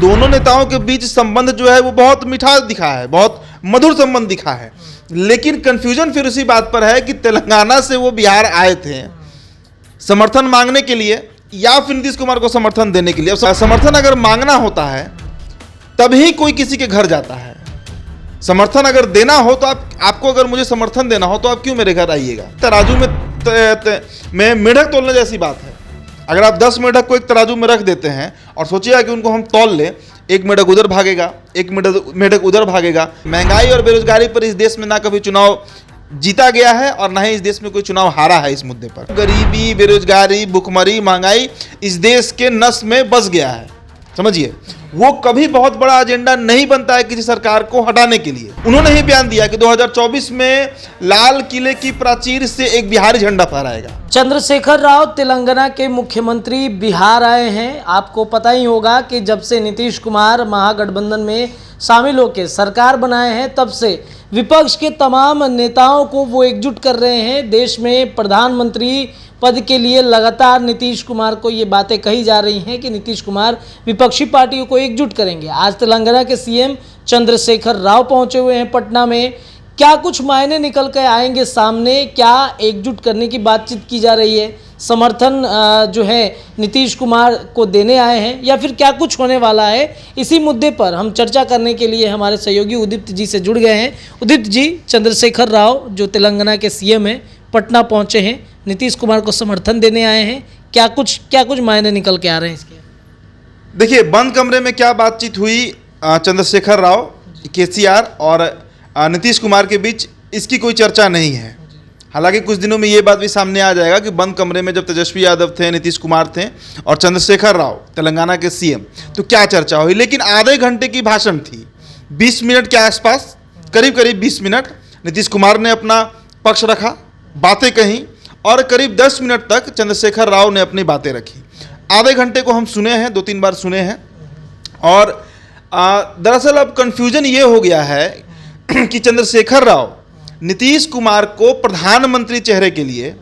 दोनों नेताओं के बीच संबंध जो है वो बहुत मिठास दिखा है, बहुत मधुर संबंध दिखा है। लेकिन कंफ्यूजन फिर उसी बात पर है कि तेलंगाना से वो बिहार आए थे समर्थन मांगने के लिए या फिर नीतीश कुमार को समर्थन देने के लिए। समर्थन अगर मांगना होता है तभी कोई किसी के घर जाता है। समर्थन अगर देना हो तो आपको अगर मुझे समर्थन देना हो तो आप क्यों मेरे घर आइएगा। तराजू में मेढक तोलने जैसी बात है। अगर आप 10 मेढक को एक तराजू में रख देते हैं और सोचिएगा कि उनको हम तौल लें, एक मेढक उधर भागेगा, एक मेढक उधर भागेगा। महंगाई और बेरोजगारी पर इस देश में ना कभी चुनाव जीता गया है और ना ही इस देश में कोई चुनाव हारा है। इस मुद्दे पर गरीबी, बेरोजगारी, भुखमरी, महंगाई इस देश के नस में बस गया है। समझिए, वो कभी बहुत बड़ा एजेंडा नहीं बनता है किसी सरकार को हटाने के लिए। उन्होंने ही बयान दिया कि 2024 में लाल किले की प्राचीर से एक बिहारी झंडा फहराएगा। चंद्रशेखर राव तेलंगाना के मुख्यमंत्री बिहार आए हैं। आपको पता ही होगा कि जब से नीतीश कुमार महागठबंधन में शामिल होकर सरकार बनाए हैं तब से विपक्ष के तमाम नेताओं को वो एकजुट कर रहे हैं। देश में प्रधानमंत्री पद के लिए लगातार नीतीश कुमार को ये बातें कही जा रही हैं कि नीतीश कुमार विपक्षी पार्टियों को एकजुट करेंगे। आज तेलंगाना के सीएम चंद्रशेखर राव पहुंचे हुए हैं पटना में। क्या कुछ मायने निकल कर आएंगे सामने, क्या एकजुट करने की बातचीत की जा रही है, समर्थन जो है नीतीश कुमार को देने आए हैं या फिर क्या कुछ होने वाला है, इसी मुद्दे पर हम चर्चा करने के लिए हमारे सहयोगी उदीप्त जी से जुड़ गए हैं। उदीप्त जी, चंद्रशेखर राव जो तेलंगाना के सीएम हैं पटना पहुंचे हैं, नीतीश कुमार को समर्थन देने आए हैं। क्या कुछ मायने निकल के आ रहे हैं इसके? देखिए, बंद कमरे में क्या बातचीत हुई चंद्रशेखर राव, केसीआर और नीतीश कुमार के बीच, इसकी कोई चर्चा नहीं है। हालांकि कुछ दिनों में ये बात भी सामने आ जाएगा कि बंद कमरे में जब तेजस्वी यादव थे, नीतीश कुमार थे और चंद्रशेखर राव तेलंगाना के सीएम, तो क्या चर्चा हुई। लेकिन आधे घंटे की भाषण थी, 20 मिनट के आसपास, करीब 20 मिनट नीतीश कुमार ने अपना पक्ष रखा, बातें कहीं और करीब 10 मिनट तक चंद्रशेखर राव ने अपनी बातें रखी। आधे घंटे को हम सुने हैं, 2-3 बार सुने हैं। और दरअसल अब कन्फ्यूजन ये हो गया है कि चंद्रशेखर राव नीतीश कुमार को प्रधानमंत्री चेहरे के लिए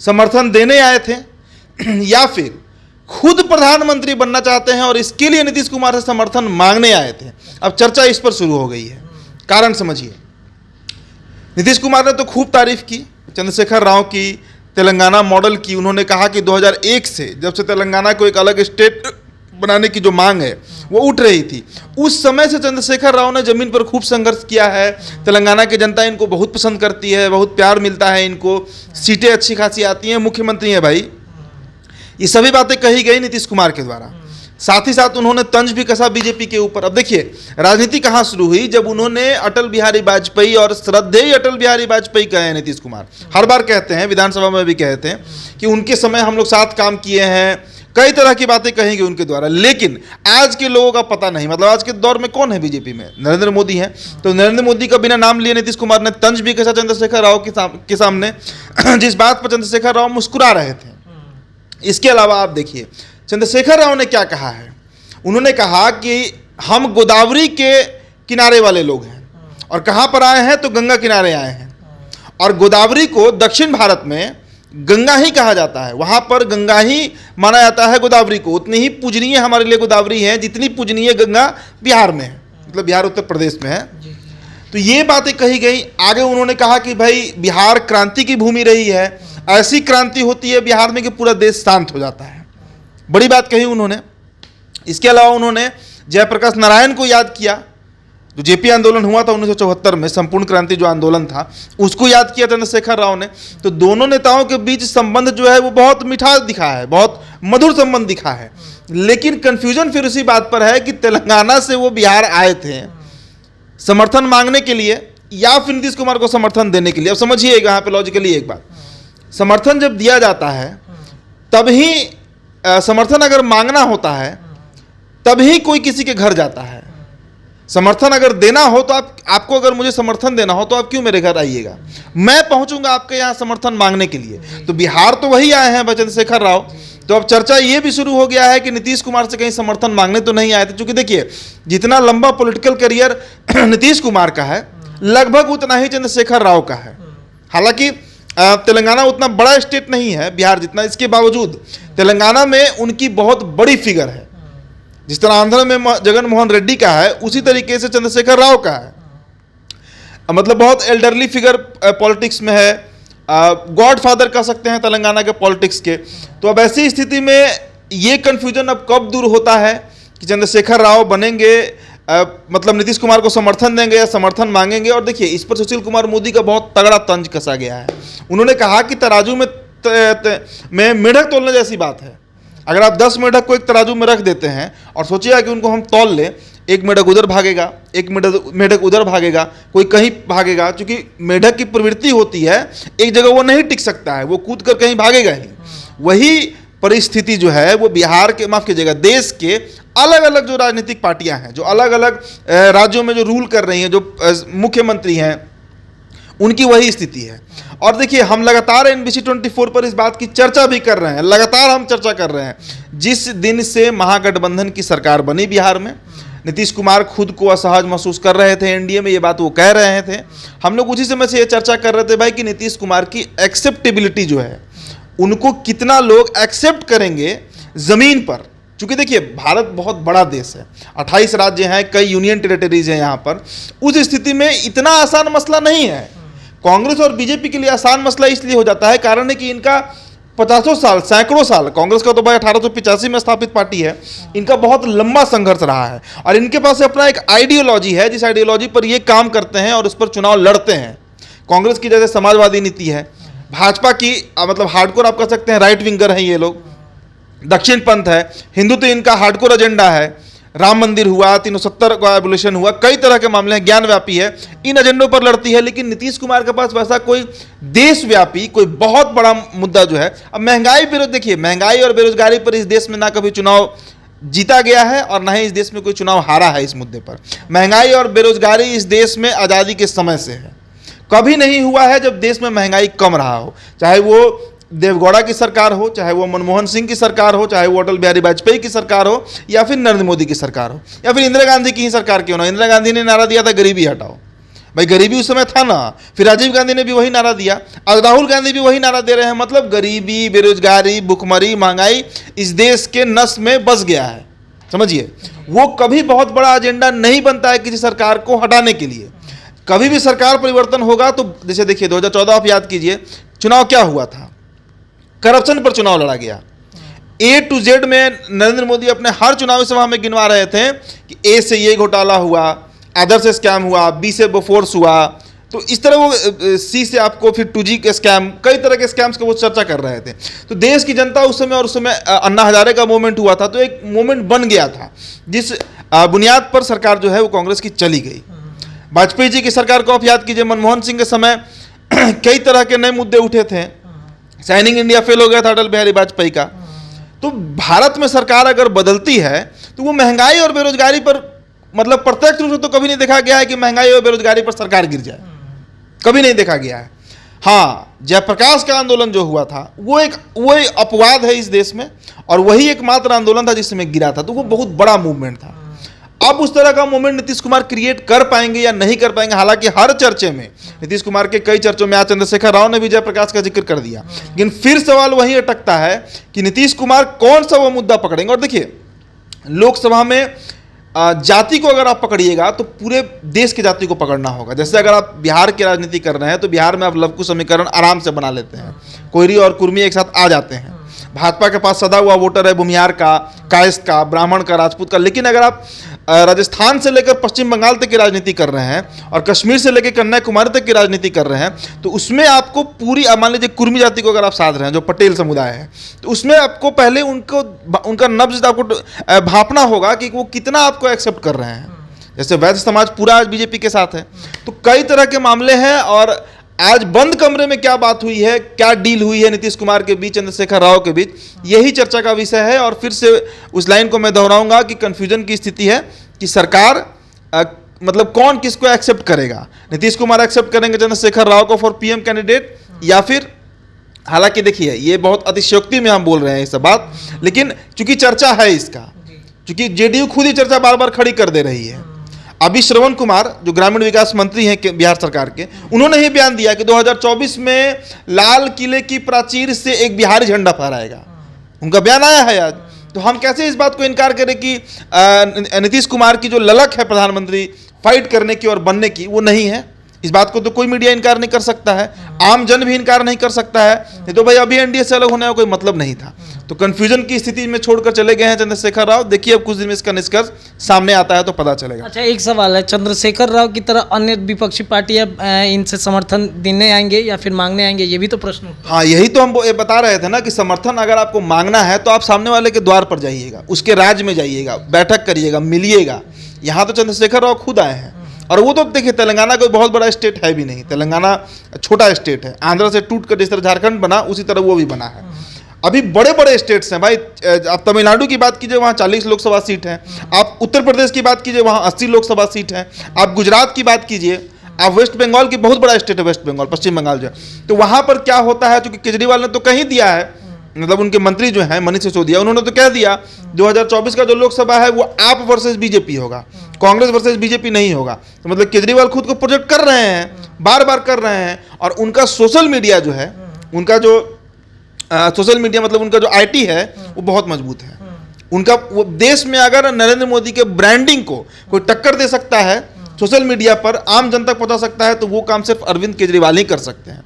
समर्थन देने आए थे या फिर खुद प्रधानमंत्री बनना चाहते हैं और इसके लिए नीतीश कुमार से समर्थन मांगने आए थे। अब चर्चा इस पर शुरू हो गई है। कारण समझिए, नीतीश कुमार ने तो खूब तारीफ की चंद्रशेखर राव की, तेलंगाना मॉडल की। उन्होंने कहा कि 2001 से जब से तेलंगाना को एक अलग स्टेट बनाने की जो मांग है वो उठ रही थी, उस समय से चंद्रशेखर राव ने जमीन पर खूब संघर्ष किया है। तेलंगाना की जनता इनको बहुत पसंद करती है, बहुत प्यार मिलता है इनको, सीटें अच्छी खासी आती हैं, मुख्यमंत्री हैं भाई। ये सभी बातें कही गई नीतीश कुमार के द्वारा। साथ ही साथ उन्होंने तंज भी कसा बीजेपी के ऊपर। अब देखिए, राजनीति कहाँ शुरू हुई, जब उन्होंने अटल बिहारी वाजपेयी और श्रद्धेय अटल बिहारी वाजपेयी कहे हैं नीतीश कुमार। हर बार कहते हैं, विधानसभा में भी कहते हैं कि उनके समय हम लोग साथ काम किए हैं, कई तरह की बातें कहेंगे उनके द्वारा। लेकिन आज के लोगों का पता नहीं, मतलब आज के दौर में कौन है बीजेपी में? नरेंद्र मोदी हैं। तो नरेंद्र मोदी का बिना नाम लिए नीतीश कुमार ने तंज भी कसा चंद्रशेखर राव के सामने, जिस बात पर चंद्रशेखर राव मुस्कुरा रहे थे। इसके अलावा आप देखिए चंद्रशेखर राव ने क्या कहा है। उन्होंने कहा कि हम गोदावरी के किनारे वाले लोग हैं और कहाँ पर आए हैं, तो गंगा किनारे आए हैं। और गोदावरी को दक्षिण भारत में गंगा ही कहा जाता है, वहाँ पर गंगा ही माना जाता है गोदावरी को। उतनी ही पूजनीय हमारे लिए गोदावरी है जितनी पूजनीय गंगा बिहार में है, मतलब बिहार उत्तर प्रदेश में है। तो ये बातें कही गई। आगे उन्होंने कहा कि भाई बिहार क्रांति की भूमि रही है, ऐसी क्रांति होती है बिहार में कि पूरा देश शांत हो जाता है। बड़ी बात कही उन्होंने। इसके अलावा उन्होंने जयप्रकाश नारायण को याद किया, जो जेपी आंदोलन हुआ था 1974 में, संपूर्ण क्रांति जो आंदोलन था, उसको याद किया चंद्रशेखर राव ने। तो दोनों नेताओं के बीच संबंध जो है वो बहुत मिठास दिखा है, बहुत मधुर संबंध दिखा है। लेकिन कंफ्यूजन फिर उसी बात पर है कि तेलंगाना से वो बिहार आए थे समर्थन मांगने के लिए या फिर नीतीश कुमार को समर्थन देने के लिए। अब समझिए यहाँ पे लॉजिकली एक बात, समर्थन जब दिया जाता है तभी समर्थन अगर मांगना होता है तभी कोई किसी के घर जाता है। समर्थन अगर देना हो तो आपको अगर मुझे समर्थन देना हो तो आप क्यों मेरे घर आइएगा, मैं पहुंचूंगा आपके यहाँ समर्थन मांगने के लिए। तो बिहार तो वही आए हैं चंद्रशेखर राव। तो अब चर्चा ये भी शुरू हो गया है कि नीतीश कुमार से कहीं समर्थन मांगने तो नहीं आए थे, क्योंकि देखिए जितना लंबा पॉलिटिकल करियर नीतीश कुमार का है लगभग उतना ही चंद्रशेखर राव का है। हालांकि तेलंगाना उतना बड़ा स्टेट नहीं है बिहार जितना, इसके बावजूद तेलंगाना में उनकी बहुत बड़ी फिगर है। जिस तरह आंध्र में जगन मोहन रेड्डी का है, उसी तरीके से चंद्रशेखर राव का है। मतलब बहुत एल्डरली फिगर पॉलिटिक्स में है, गॉड फादर कह सकते हैं तेलंगाना के पॉलिटिक्स के। तो अब ऐसी स्थिति में ये कन्फ्यूजन अब कब दूर होता है कि चंद्रशेखर राव बनेंगे, मतलब नीतीश कुमार को समर्थन देंगे या समर्थन मांगेंगे। और देखिए, इस पर सुशील कुमार मोदी का बहुत तगड़ा तंज कसा गया है। उन्होंने कहा कि तराजू में मेढक तोलने जैसी बात है। अगर आप 10 मेढक को एक तराजू में रख देते हैं और सोचिए कि उनको हम तौल लें, एक मेढक उधर भागेगा, एक मेढक उधर भागेगा, कोई कहीं भागेगा। क्योंकि मेढक की प्रवृत्ति होती है, एक जगह वो नहीं टिक सकता है, वो कूद कर कहीं भागेगा ही। वही परिस्थिति जो है वो बिहार के, माफ कीजिएगा, देश के अलग अलग जो राजनीतिक पार्टियां हैं, जो अलग अलग राज्यों में जो रूल कर रही हैं, जो मुख्यमंत्री हैं, उनकी वही स्थिति है। और देखिए, हम लगातार NBC 24 पर इस बात की चर्चा भी कर रहे हैं, लगातार हम चर्चा कर रहे हैं। जिस दिन से महागठबंधन की सरकार बनी बिहार में, नीतीश कुमार खुद को असहज महसूस कर रहे थे एनडीए में, ये बात वो कह रहे थे। हम लोग उसी समय से ये चर्चा कर रहे थे भाई कि नीतीश कुमार की एक्सेप्टेबिलिटी जो है, उनको कितना लोग एक्सेप्ट करेंगे ज़मीन पर। क्योंकि देखिए, भारत बहुत बड़ा देश है, 28 राज्य हैं, कई यूनियन टेरिटरीज हैं यहाँ पर। उस स्थिति में इतना आसान मसला नहीं है। कांग्रेस और बीजेपी के लिए आसान मसला इसलिए हो जाता है, कारण है कि इनका 50 साल, सैकड़ों साल, कांग्रेस का तो भाई 1885 में स्थापित पार्टी है, इनका बहुत लंबा संघर्ष रहा है और इनके पास अपना एक आइडियोलॉजी है, जिस आइडियोलॉजी पर ये काम करते हैं और उस पर चुनाव लड़ते हैं। कांग्रेस की जैसे समाजवादी नीति है, भाजपा की मतलब हार्डकोर आप कह सकते हैं राइट विंगर हैं ये लोग, दक्षिण पंथ है, हिंदुत्व इनका हार्डकोर एजेंडा है, राम मंदिर हुआ, 370 का एबोलिशन हुआ, कई तरह के मामले हैं, ज्ञानव्यापी है, इन एजेंडों पर लड़ती है। लेकिन नीतीश कुमार के पास वैसा कोई देशव्यापी कोई बहुत बड़ा मुद्दा जो है, अब महंगाई विरोध, देखिए महंगाई और बेरोजगारी पर इस देश में ना कभी चुनाव जीता गया है और ना ही इस देश में कोई चुनाव हारा है। इस मुद्दे पर महंगाई और बेरोजगारी इस देश में आज़ादी के समय से है, कभी नहीं हुआ है जब देश में महंगाई कम रहा हो, चाहे वो देवगौड़ा की सरकार हो, चाहे वो मनमोहन सिंह की सरकार हो, चाहे वो अटल बिहारी वाजपेयी की सरकार हो, या फिर नरेंद्र मोदी की सरकार हो, या फिर इंदिरा गांधी की ही सरकार क्यों ना। इंदिरा गांधी ने नारा दिया था गरीबी हटाओ, भाई गरीबी उस समय था ना। फिर राजीव गांधी ने भी वही नारा दिया, आज राहुल गांधी भी वही नारा दे रहे हैं। मतलब गरीबी, बेरोजगारी, भुखमरी, महंगाई इस देश के नस में बस गया है, समझिए। वो कभी बहुत बड़ा एजेंडा नहीं बनता है किसी सरकार को हटाने के लिए। कभी भी सरकार परिवर्तन होगा तो जैसे देखिए 2014 आप याद कीजिए, चुनाव क्या हुआ था, करप्शन पर चुनाव लड़ा गया। A to Z में नरेंद्र मोदी अपने हर चुनावी सभा में गिनवा रहे थे कि A से ये घोटाला हुआ, आदर से स्कैम हुआ, B से बोफोर्स हुआ, तो इस तरह वो C से आपको फिर 2G के स्कैम, कई तरह के स्कैम्स का वो चर्चा कर रहे थे। तो देश की जनता उस समय, और उस समय अन्ना हजारे का मूवमेंट हुआ था, तो एक मूवमेंट बन गया था जिस बुनियाद पर सरकार जो है वो कांग्रेस की चली गई। वाजपेयी जी की सरकार को आप याद कीजिए, मनमोहन सिंह के समय कई तरह के नए मुद्दे उठे थे, साइनिंग इंडिया फेल हो गया था अटल बिहारी वाजपेयी का। तो भारत में सरकार अगर बदलती है तो वो महंगाई और बेरोजगारी पर, मतलब प्रत्यक्ष रूप से तो कभी नहीं देखा गया है कि महंगाई और बेरोजगारी पर सरकार गिर जाए, कभी नहीं देखा गया है। हाँ, जयप्रकाश का आंदोलन जो हुआ था वो एक अपवाद है इस देश में, और वही एकमात्र आंदोलन था जिसमें गिरा था, तो वो बहुत बड़ा मूवमेंट था। अब उस तरह का मूवमेंट नीतीश कुमार क्रिएट कर पाएंगे या नहीं कर पाएंगे, हालांकि हर चर्चे में, नीतीश कुमार के कई चर्चों में, आज चंद्रशेखर राव ने भी जयप्रकाश का जिक्र कर दिया, लेकिन फिर सवाल वही अटकता है कि नीतीश कुमार कौन सा वो मुद्दा पकड़ेंगे। और देखिए, लोकसभा में जाति को अगर आप पकड़िएगा तो पूरे देश की जाति को पकड़ना होगा। जैसे अगर आप बिहार की राजनीति कर रहे हैं तो बिहार में आप लवकु समीकरण आराम से बना लेते हैं, कोयरी और कुर्मी एक साथ आ जाते हैं। भाजपा के पास सदा हुआ वोटर है भूमिहार का, कायस्थ का, ब्राह्मण का, राजपूत का। लेकिन अगर आप राजस्थान से लेकर पश्चिम बंगाल तक की राजनीति कर रहे हैं और कश्मीर से लेकर कन्याकुमारी तक की राजनीति कर रहे हैं, तो उसमें आपको पूरी, मान लीजिए कुर्मी जाति को अगर आप साध रहे हैं, जो पटेल समुदाय है, तो उसमें आपको पहले उनका नब्ज आपको भांपना होगा कि वो कितना आपको एक्सेप्ट कर रहे हैं। जैसे वैश्य समाज पूरा आज बीजेपी के साथ है, तो कई तरह के मामले हैं। और आज बंद कमरे में क्या बात हुई है, क्या डील हुई है नीतीश कुमार के बीच, चंद्रशेखर राव के बीच, यही चर्चा का विषय है। और फिर से उस लाइन को मैं दोहराऊंगा कि कंफ्यूजन की स्थिति है कि सरकार मतलब कौन किसको एक्सेप्ट करेगा। नीतीश कुमार एक्सेप्ट करेंगे चंद्रशेखर राव को फॉर पीएम कैंडिडेट, या फिर, हालांकि देखिए ये बहुत अतिशयोक्ति में हम बोल रहे हैं ये सब बात, लेकिन चूंकि चर्चा है इसका, चूंकि जेडीयू खुद ही चर्चा बार बार खड़ी कर दे रही है। अभी श्रवण कुमार जो ग्रामीण विकास मंत्री हैं बिहार सरकार के, उन्होंने ही बयान दिया कि 2024 में लाल किले की प्राचीर से एक बिहारी झंडा फहराएगा। उनका बयान आया है आज तो हम कैसे इस बात को इनकार करें कि नीतीश कुमार की जो ललक है प्रधानमंत्री फाइट करने की और बनने की, वो नहीं है। इस बात को तो कोई मीडिया इनकार नहीं कर सकता है, आम जन भी इनकार नहीं कर सकता है। नहीं तो भाई अभी एनडीए से अलग होने का कोई मतलब नहीं था। तो कंफ्यूजन की स्थिति में छोड़कर चले गए हैं चंद्रशेखर राव। देखिए अब कुछ दिन में इसका निष्कर्ष सामने आता है तो पता चलेगा। अच्छा, एक सवाल है, चंद्रशेखर राव की तरह अन्य विपक्षी पार्टियां इनसे समर्थन देने आएंगे या फिर मांगने आएंगे, ये भी तो प्रश्न है। हाँ, यही तो हम बता रहे थे ना कि समर्थन अगर आपको मांगना है तो आप सामने वाले के द्वार पर जाइएगा, उसके राज्य में जाइएगा, बैठक करिएगा, मिलिएगा। यहाँ तो चंद्रशेखर राव खुद आए हैं। और वो तो देखिए तेलंगाना कोई बहुत बड़ा स्टेट है भी नहीं, तेलंगाना छोटा स्टेट है। आंध्र से टूट कर जिस तरह झारखंड बना उसी तरह वो भी बना है। अभी बड़े बड़े स्टेट्स हैं भाई। आप तमिलनाडु की बात कीजिए, वहाँ 40 लोकसभा सीट हैं। आप उत्तर प्रदेश की बात कीजिए, वहाँ 80 लोकसभा सीट हैं। आप गुजरात की बात कीजिए, आप वेस्ट बंगाल की बहुत बड़ा स्टेट है वेस्ट बंगाल, पश्चिम बंगाल जो है, तो वहाँ पर क्या होता है, क्योंकि केजरीवाल ने तो कहीं दिया है, मतलब उनके मंत्री जो हैं मनीष सिसोदिया, उन्होंने तो कह दिया 2024 का जो लोकसभा है वो आप वर्सेस बीजेपी होगा, कांग्रेस वर्सेस बीजेपी नहीं होगा। तो मतलब केजरीवाल खुद को प्रोजेक्ट कर रहे हैं, बार बार कर रहे हैं। और उनका सोशल मीडिया जो है, उनका जो सोशल मीडिया मतलब उनका जो आईटी है वो बहुत मजबूत है। उनका वो देश में अगर नरेंद्र मोदी के ब्रांडिंग को कोई टक्कर दे सकता है, सोशल मीडिया पर आम जन तक पहुंचा सकता है, तो वो काम सिर्फ अरविंद केजरीवाल ही कर सकते हैं।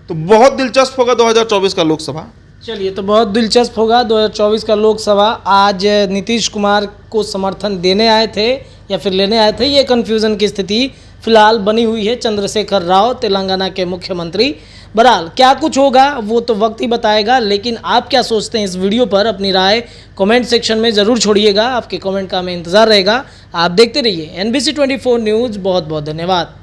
तो बहुत दिलचस्प होगा 2024 का लोकसभा। चलिए, तो बहुत दिलचस्प होगा 2024 का लोकसभा। आज नीतीश कुमार को समर्थन देने आए थे या फिर लेने आए थे, ये कन्फ्यूज़न की स्थिति फिलहाल बनी हुई है। चंद्रशेखर राव तेलंगाना के मुख्यमंत्री। बहरहाल क्या कुछ होगा वो तो वक्त ही बताएगा, लेकिन आप क्या सोचते हैं इस वीडियो पर अपनी राय कमेंट सेक्शन में ज़रूर छोड़िएगा। आपके कमेंट का हमें इंतज़ार रहेगा। आप देखते रहिए NBC 24 न्यूज़। बहुत बहुत धन्यवाद।